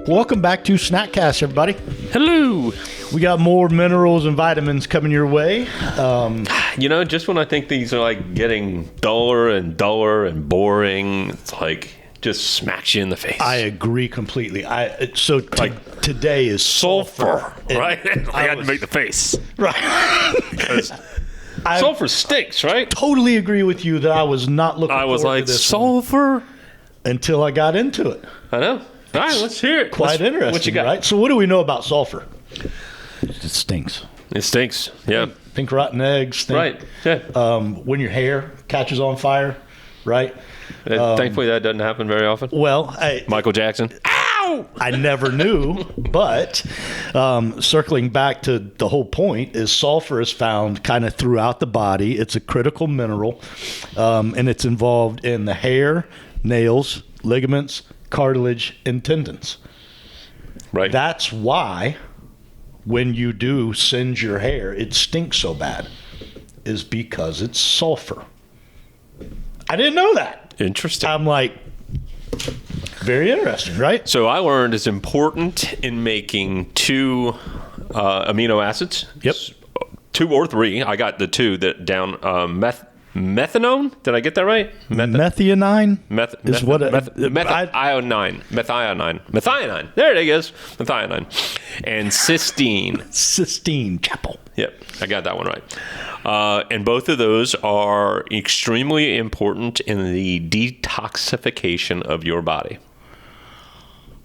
Welcome back to Snackcast, everybody. Hello. We got more minerals and vitamins coming your way. Just when I think these are like getting duller and boring, it's like just smacks you in the face. I agree completely. Today is sulfur, right? I had to make the face, right? Because sulfur stinks, right? Totally agree with you that I was not looking. I was forward like, to this sulfur until I got into it. I know. All right, let's hear it. Quite interesting. What you got? Right? So, what do we know about sulfur? It stinks. It stinks. Yeah. Think rotten eggs. Think, right. Yeah. When your hair catches on fire, right? Thankfully, that doesn't happen very often. Well, Michael Jackson. Ow! I never knew, but circling back to the whole point is sulfur is found kind of throughout the body. It's a critical mineral, and it's involved in the hair, nails, ligaments, cartilage, and tendons. Right. That's why when you do singe your hair, it stinks so bad, is because it's sulfur. I didn't know that. Interesting. I'm like, very interesting, right? So I learned it's important in making two amino acids. Yep. 2 or 3. I got the 2 that down. Methanone? Did I get that right? Methionine is what methionine. Methionine. There it is. Methionine. And cysteine. Cysteine, chapel. Yep, I got that one right. And both of those are extremely important in the detoxification of your body.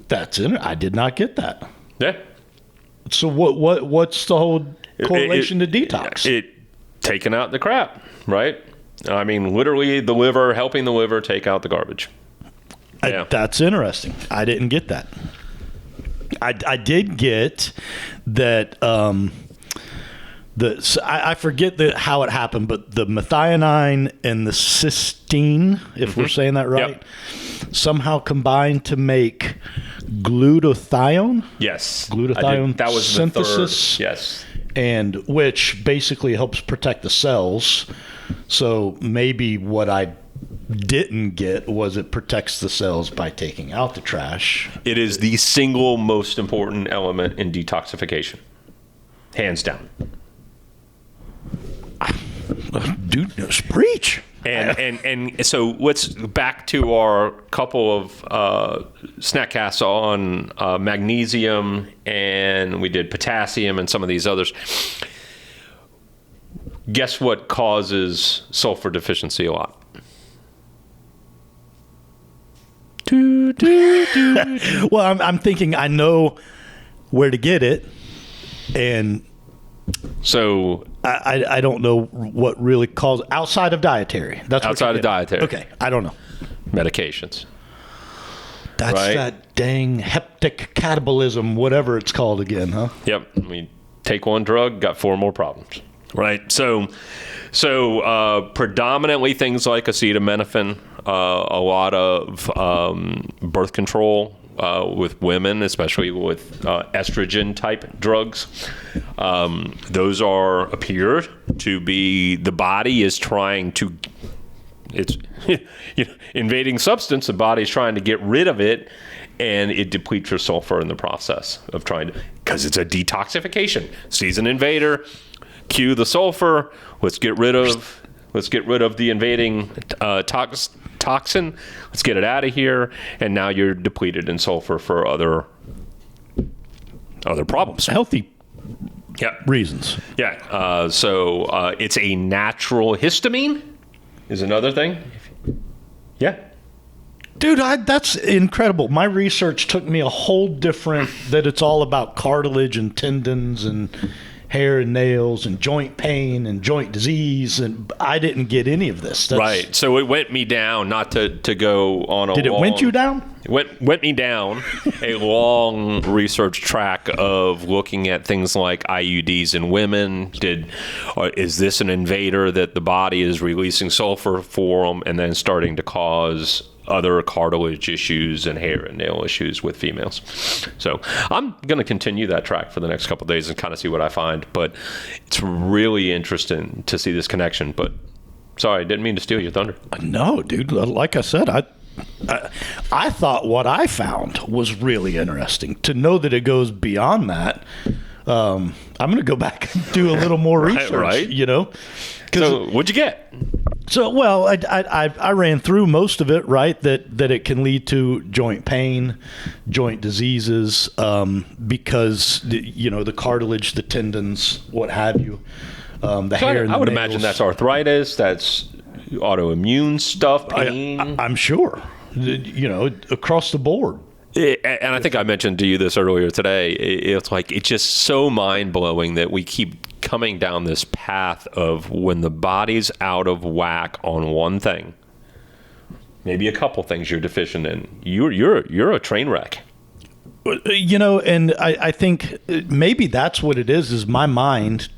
That's it. I did not get that. Yeah. So what's the whole correlation to detox? It taking out the crap, right? I mean, literally the liver, helping the liver take out the garbage. Yeah. That's interesting. I didn't get that. I did get that. I forget how it happened, but the methionine and the cysteine, if we're saying that right, somehow combined to make glutathione. Yes, glutathione that was synthesis. The third. Yes, and which basically helps protect the cells. So maybe what I didn't get was it protects the cells by taking out the trash. It is the single most important element in detoxification, hands down. Dude, preach. And so let's back to our couple of snackcasts on magnesium, and we did potassium and some of these others. Guess what causes sulfur deficiency a lot? Well, I'm thinking I know where to get it, and so I don't know what really causes outside of dietary. That's outside of dietary. Okay, I don't know. Medications. That's right? That dang heptic catabolism, whatever it's called again, huh? Yep. We take one drug, got 4 more problems. Right. So predominantly things like acetaminophen, a lot of birth control with women, especially with estrogen type drugs. Those appear to be, the body is trying to, it's invading substance, the body is trying to get rid of it, and it depletes your sulfur in the process of trying to, because it's a detoxification. Sees an invader, cue the sulfur, let's get rid of the invading toxin, let's get it out of here, and now you're depleted in sulfur for other problems. Healthy Yeah. reasons. Yeah. So it's a natural histamine is another thing. Yeah. Dude, that's incredible. My research took me a whole different, that it's all about cartilage and tendons and hair and nails and joint pain and joint disease, and I didn't get any of this. Right. So it went me down, not to go on a Did it went you down? It went me down a long research track of looking at things like IUDs in women. Is this an invader that the body is releasing sulfur for them and then starting to cause other cartilage issues and hair and nail issues with females? So I'm going to continue that track for the next couple of days and kind of see what I find. But it's really interesting to see this connection. But sorry, I didn't mean to steal your thunder. No, dude. Like I said, I thought what I found was really interesting. To know that it goes beyond that, I'm going to go back and do a little more research. Right. So what'd you get? So, well, I ran through most of it, right, that it can lead to joint pain, joint diseases, because, the cartilage, the tendons, what have you, the hair and the I would nails. imagine that's arthritis, that's autoimmune stuff, pain. I'm sure, across the board. And I think I mentioned to you this earlier today. It's just so mind-blowing that we keep coming down this path of when the body's out of whack on one thing, maybe a couple things you're deficient in, you're a train wreck. And I think maybe that's what it is my mind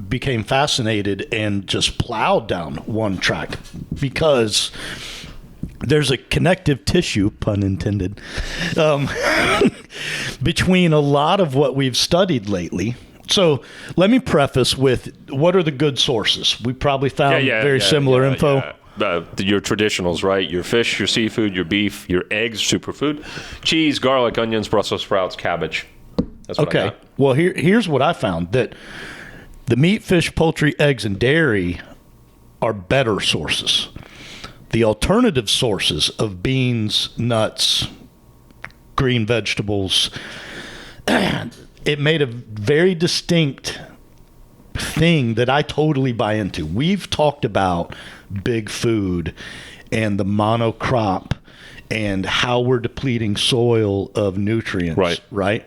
became fascinated and just plowed down one track, because there's a connective tissue, pun intended, between a lot of what we've studied lately. So let me preface with, what are the good sources? We probably found very similar info. Your traditionals, right? Your fish, your seafood, your beef, your eggs, superfood, cheese, garlic, onions, Brussels sprouts, cabbage. That's what I got. Well, here's what I found, that the meat, fish, poultry, eggs, and dairy are better sources. The alternative sources of beans, nuts, green vegetables, it made a very distinct thing that I totally buy into. We've talked about big food and the monocrop and how we're depleting soil of nutrients, right?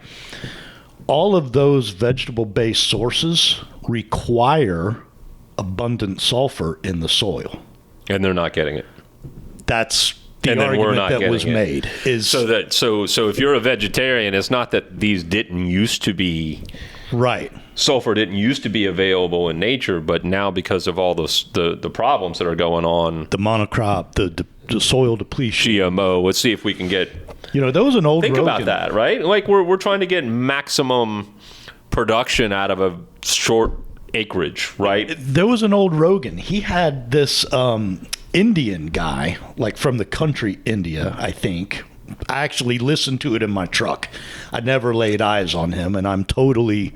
All of those vegetable-based sources require abundant sulfur in the soil. And they're not getting it. That's the argument that was made. So if you're a vegetarian, it's not that these didn't used to be right. Sulfur didn't used to be available in nature, but now because of all the problems that are going on, the monocrop, the soil depletion, GMO. Let's see if we can get. There was an old. Think Rogan. about that, right? Like we're trying to get maximum production out of a short acreage, right? There was an old Rogan. He had this Indian guy, like from the country India, I think. I actually listened to it in my truck. I never laid eyes on him, and I'm totally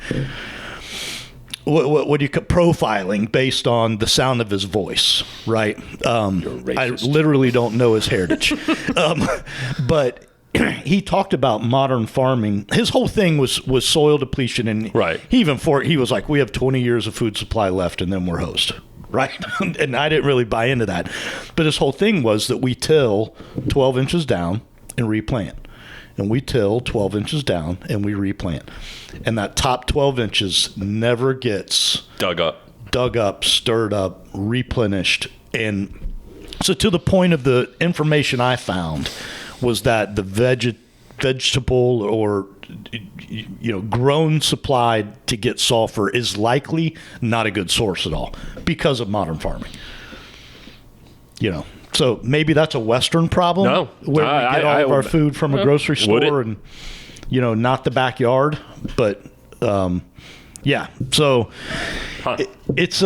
what do you call profiling based on the sound of his voice, right? I literally don't know his heritage, but he talked about modern farming. His whole thing was soil depletion, and he was like, we have 20 years of food supply left, and then we're host. Right. And I didn't really buy into that. But his whole thing was that we till 12 inches down and replant. And we till 12 inches down and we replant. And that top 12 inches never gets dug up, stirred up, replenished. And so to the point of the information I found was that the vegetable or grown supply to get sulfur is likely not a good source at all because of modern farming. So maybe that's a Western problem. No, where we get all of our food from a grocery store and not the backyard. But yeah, so it's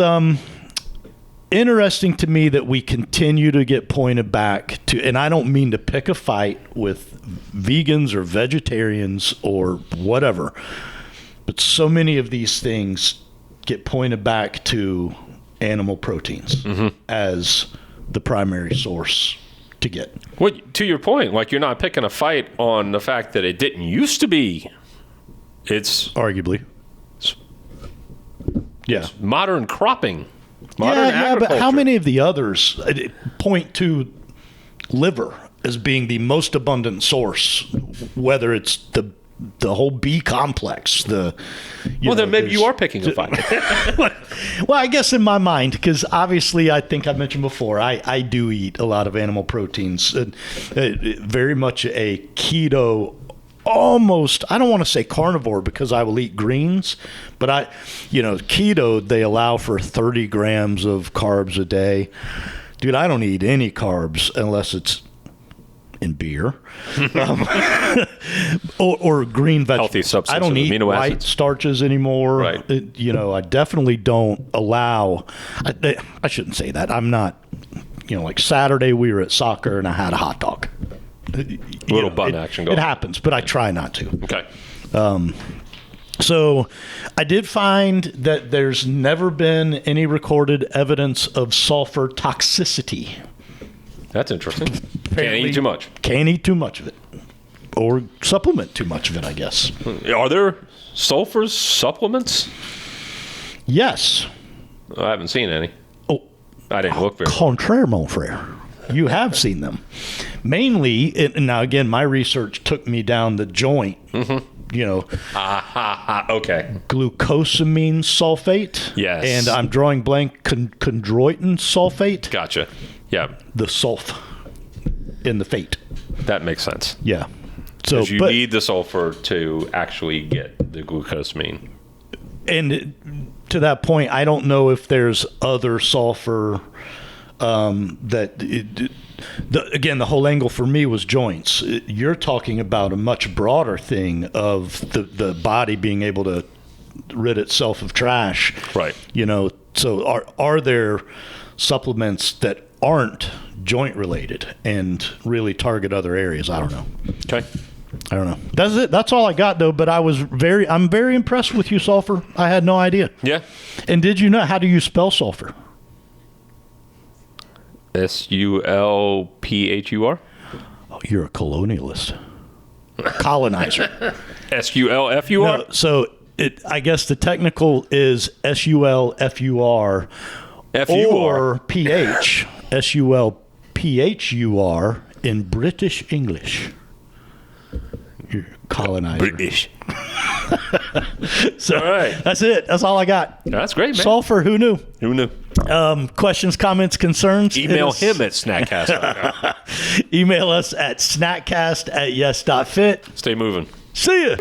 interesting to me that we continue to get pointed back to, and I don't mean to pick a fight with vegans or vegetarians or whatever, but so many of these things get pointed back to animal proteins as the primary source to get. Well, to your point, like you're not picking a fight on the fact that it didn't used to be. It's arguably. It's modern cropping. Modern but how many of the others point to liver as being the most abundant source, whether it's the whole B complex, then maybe you are picking a fight. Well, I guess in my mind, because obviously I think I mentioned before, I do eat a lot of animal proteins, very much a keto, almost, I don't want to say carnivore because I will eat greens, but keto, they allow for 30 grams of carbs a day. Dude, I don't eat any carbs unless it's in beer or green vegetables. Healthy substances. I don't eat white acids. Starches anymore. Right. I definitely don't allow. I shouldn't say that. I'm not. Like Saturday we were at soccer and I had a hot dog. Little butt action going. It happens, but I try not to. Okay. So I did find that there's never been any recorded evidence of sulfur toxicity. That's interesting. Can't eat too much. Can't eat too much of it. Or supplement too much of it, I guess. Are there sulfur supplements? Yes. I haven't seen any. Oh, I didn't look very much. contraire, mon frere. You have seen them. Mainly, now again, my research took me down the joint, Okay. glucosamine sulfate. Yes. And I'm drawing blank chondroitin sulfate. Gotcha. Yeah. The sulf in the fate. That makes sense. Yeah. So Because you need the sulfur to actually get the glucosamine. And to that point, I don't know if there's other sulfur again, the whole angle for me was joints. You're talking about a much broader thing of the body being able to rid itself of trash. Right. So are there supplements that aren't joint related and really target other areas? I don't know. Okay. I don't know. That's it. That's all I got though. But I'm very impressed with you, Sulfur. I had no idea. Yeah. And did you know, how do you spell sulfur? Sulphur. Oh, you're a colonialist. Colonizer. Sulfur. No, so I guess the technical is SULFUR or PH. SULPHUR in British English. You're a colonizer. British. So all right. That's it. That's all I got. That's great, man. Sulfur, who knew? Who knew? Questions, comments, concerns? Email him at snackcast. Email us at snackcast@yes.fit. Stay moving. See ya.